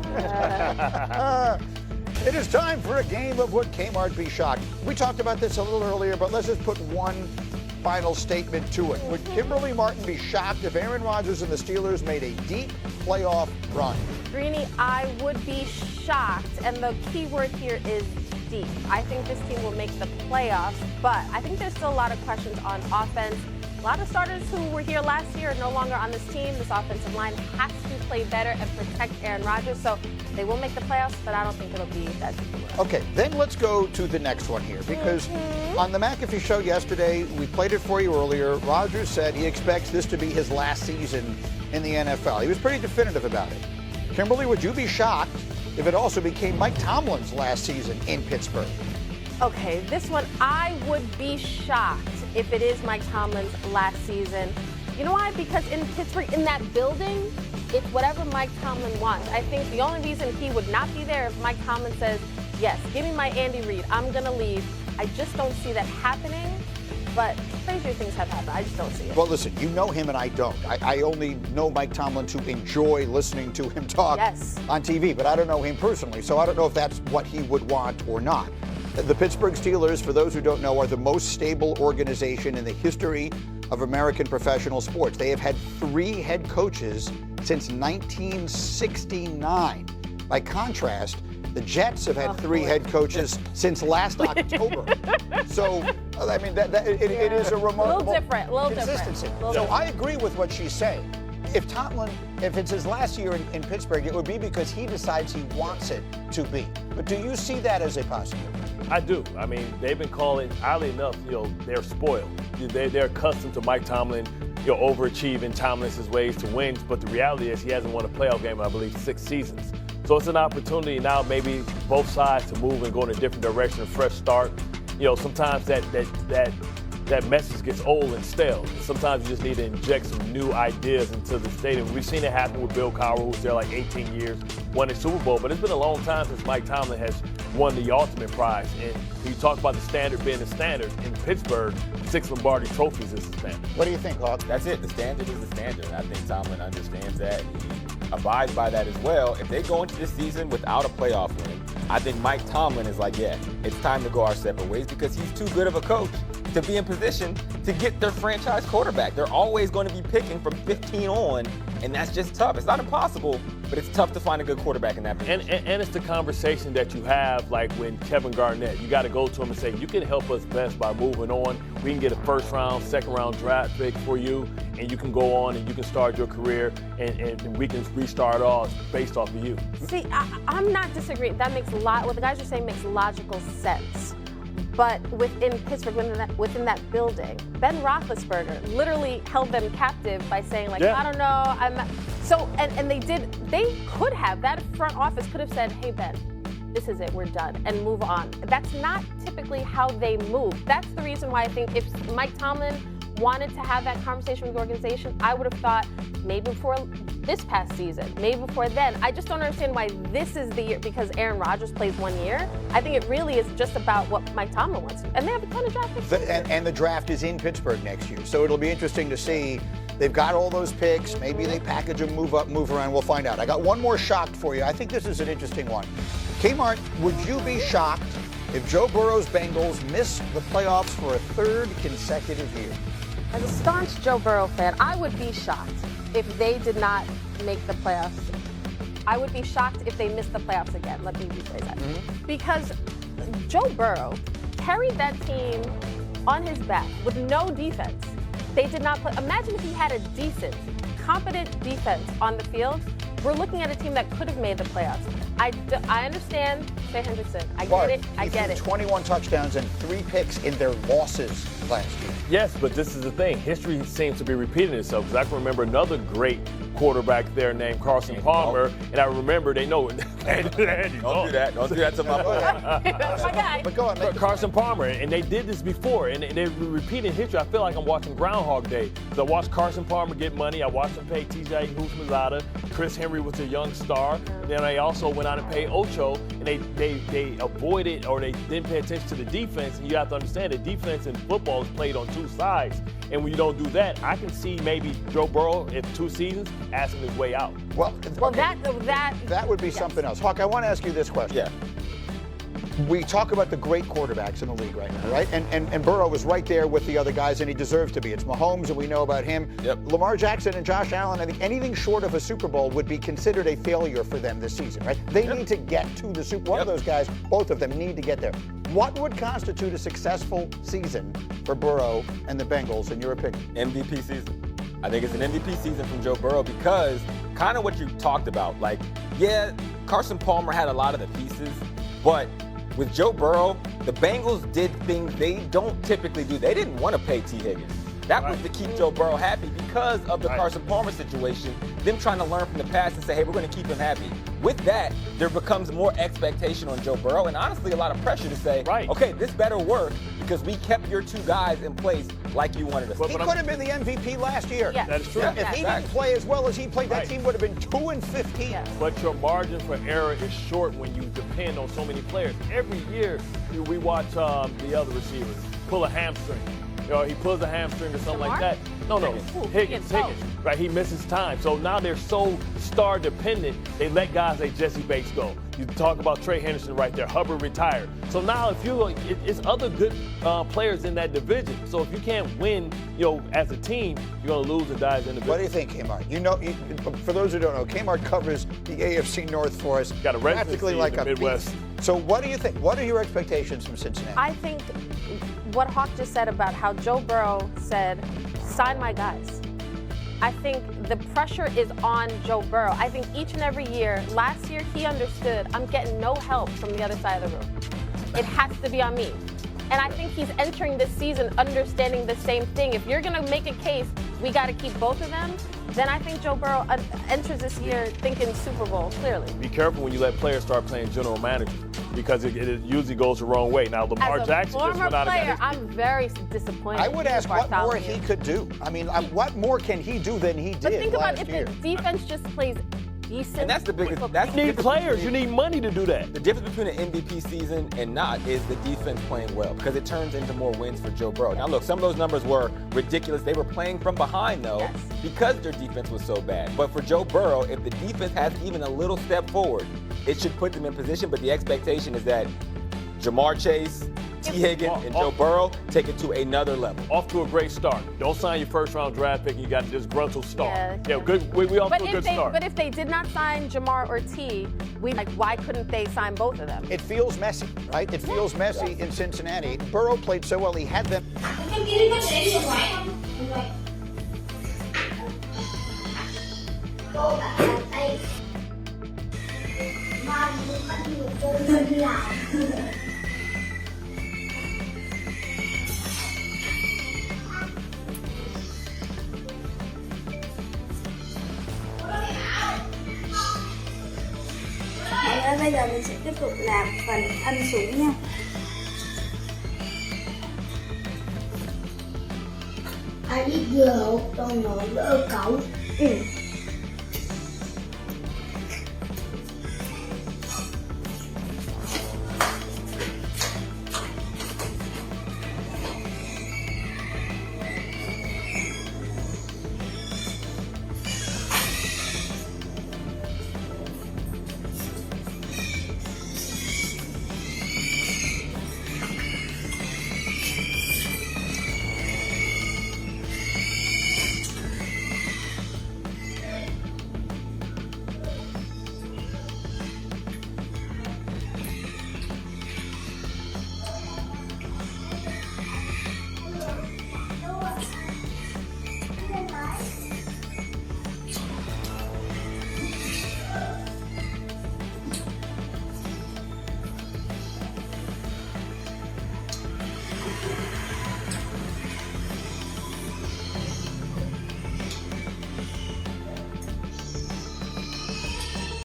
So it is time for a game of Would Kmart Be Shocked? We talked about this a little earlier, but let's just put one final statement to it. Would Kimberly Martin be shocked if Aaron Rodgers and the Steelers made a deep playoff run? Greeny, I would be shocked, and the key word here is deep. I think this team will make the playoffs, but I think there's still a lot of questions on offense. A lot of starters who were here last year are no longer on this team. This offensive line has to play better and protect Aaron Rodgers, so they will make the playoffs, but I don't think it'll be that deep. Okay, then let's go to the next one here, because on the McAfee show yesterday, we played it for you earlier. Rodgers said he expects this to be his last season in the NFL. He was pretty definitive about it. Kimberly, would you be shocked if it also became Mike Tomlin's last season in Pittsburgh? Okay, this one, I would be shocked if it is Mike Tomlin's last season. You know why? Because in Pittsburgh, in that building, it's whatever Mike Tomlin wants. I think the only reason he would not be there if Mike Tomlin says, yes, give me my Andy Reid, I'm going to leave. I just don't see that happening, but crazier things have happened. I just don't see it. Well, listen, you know him and I don't. I only know Mike Tomlin to enjoy listening to him talk on TV, but I don't know him personally, so I don't know if that's what he would want or not. The Pittsburgh Steelers, for those who don't know, are the most stable organization in the history of American professional sports. They have had 3 head coaches since 1969. By contrast, the Jets have had 3 head coaches since last October. So, I mean, it is a remarkable consistency. So I agree with what she's saying. If Tomlin, if it's his last year in Pittsburgh, it would be because he decides he wants it to be. But do you see that as a possibility? I do. I mean, they've been calling, oddly enough, they're spoiled. They're accustomed to Mike Tomlin, overachieving Tomlin's ways to win. But the reality is he hasn't won a playoff game in, I believe, 6 seasons. So it's an opportunity now, maybe both sides to move and go in a different direction, a fresh start. Sometimes that message gets old and stale. Sometimes you just need to inject some new ideas into the stadium. We've seen it happen with Bill Cowher, who was there like 18 years, won a Super Bowl. But it's been a long time since Mike Tomlin has won the ultimate prize. And when you talk about the standard being the standard, in Pittsburgh, 6 Lombardi trophies is the standard. What do you think, Hawk? That's it. The standard is the standard. I think Tomlin understands that. He abides by that as well. If they go into this season without a playoff win, I think Mike Tomlin is like, yeah, it's time to go our separate ways because he's too good of a coach to be in position to get their franchise quarterback. They're always going to be picking from 15 on, and that's just tough. It's not impossible, but it's tough to find a good quarterback in that position. And it's the conversation that you have, like when Kevin Garnett, you got to go to him and say, you can help us best by moving on. We can get a first-round, second-round draft pick for you, and you can go on and you can start your career, and we can restart off based off of you. See, I'm not disagreeing. That makes what the guys are saying makes logical sense. But within Pittsburgh, within that building, Ben Roethlisberger literally held them captive by saying, like, I don't know, and they could have, that front office could have said, hey, Ben, this is it, we're done, and move on. That's not typically how they move. That's the reason why I think if Mike Tomlin wanted to have that conversation with the organization, I would have thought maybe before this past season, maybe before then. I just don't understand why this is the year, because Aaron Rodgers plays 1 year. I think it really is just about what Mike Tomlin wants to do. And they have a ton of draft picks. And the draft is in Pittsburgh next year, so it'll be interesting to see. They've got all those picks. Maybe they package them, move up, move around. We'll find out. I got one more shocked for you. I think this is an interesting one. Kmart, would you be shocked if Joe Burrow's Bengals missed the playoffs for a 3rd consecutive year? As a staunch Joe Burrow fan, I would be shocked if they did not make the playoffs. I would be shocked if they missed the playoffs again. Let me rephrase that. Because Joe Burrow carried that team on his back with no defense. They did not play. Imagine if he had a decent, competent defense on the field. We're looking at a team that could have made the playoffs. I understand, Jay Henderson. I get it. 21 touchdowns and 3 picks in their losses last year. Yes, but this is the thing. History seems to be repeating itself, because I can remember another great quarterback there named Carson Palmer, and I remember they know it. Don't do that to my boy. That's my guy. But go on, Carson Palmer, and they did this before, and they're repeating history. I feel like I'm watching Groundhog Day. So I watched Carson Palmer get money. I watched him pay T.J. Houshmandzadeh. Chris Henry was a young star. Then they also went out and paid Ocho, and they avoided, or they didn't pay attention to the defense. And you have to understand that defense in football is played on 2 sides. And when you don't do that, I can see maybe Joe Burrow in 2 seasons asking his way out. Well, okay. that would be something else. Hawk, I want to ask you this question. Yeah. We talk about the great quarterbacks in the league right now, right? And Burrow is right there with the other guys, and he deserves to be. It's Mahomes, and we know about him. Yep. Lamar Jackson and Josh Allen, I think anything short of a Super Bowl would be considered a failure for them this season, right? They need to get to the Super Bowl. One of those guys, both of them, need to get there. What would constitute a successful season for Burrow and the Bengals, in your opinion? MVP season. I think it's an MVP season from Joe Burrow because kind of what you talked about. Like, yeah, Carson Palmer had a lot of the pieces, but with Joe Burrow, the Bengals did things they don't typically do. They didn't want to pay T. Higgins. That was to keep Joe Burrow happy because of the Carson Palmer situation, them trying to learn from the past and say, hey, we're going to keep him happy. With that, there becomes more expectation on Joe Burrow and honestly a lot of pressure to say, okay, this better work because we kept your two guys in place like you wanted us to. He could have been the MVP last year. Yes. That is true. If he didn't play as well as he played, that team would have been 2-15. Yes. But your margin for error is short when you depend on so many players. Every year, we watch the other receivers pull a hamstring. You know, he pulls a hamstring or something like that. No, Higgins. Right, he misses time. So now they're so star dependent, they let guys like Jesse Bates go. You talk about Trey Henderson right there. Hubbard retired. So now if you look, it's other good players in that division. So if you can't win, as a team, you're going to lose and die as an individual. What do you think, Kmart? For those who don't know, Kmart covers the AFC North for us. Got a practically like a Midwest. beast. So what do you think? What are your expectations from Cincinnati? I think what Hawk just said about how Joe Burrow said, sign my guys. I think the pressure is on Joe Burrow. I think each and every year, last year he understood, I'm getting no help from the other side of the room. It has to be on me. And I think he's entering this season understanding the same thing. If you're going to make a case, we got to keep both of them, then I think Joe Burrow enters this year thinking Super Bowl, clearly. Be careful when you let players start playing general manager because it usually goes the wrong way. Now, Lamar Jackson just went out player, I'm very disappointed. I would ask what more he could do. I mean, what more can he do than he did But think about last if year? the defense just plays decent. And that's the biggest. You need players. You need money to do that. The difference between an MVP season and not is the defense playing well because it turns into more wins for Joe Burrow. Now, look, some of those numbers were ridiculous. They were playing from behind, though, because their defense was so bad. But for Joe Burrow, if the defense has even a little step forward, it should put them in position. But the expectation is that Jamar Chase, T. Higgins, and Joe Burrow take it to another level. Off to a great start. Don't sign your first-round draft pick and you got this disgruntled start. Good. We off to a good start. But if they did not sign Jamar or T, why couldn't they sign both of them? It feels messy, right? It feels messy in Cincinnati. Burrow played so well, he had them. Bây giờ mình sẽ tiếp tục làm phần thân súng nha. Anh biết giờ con nói với cậu.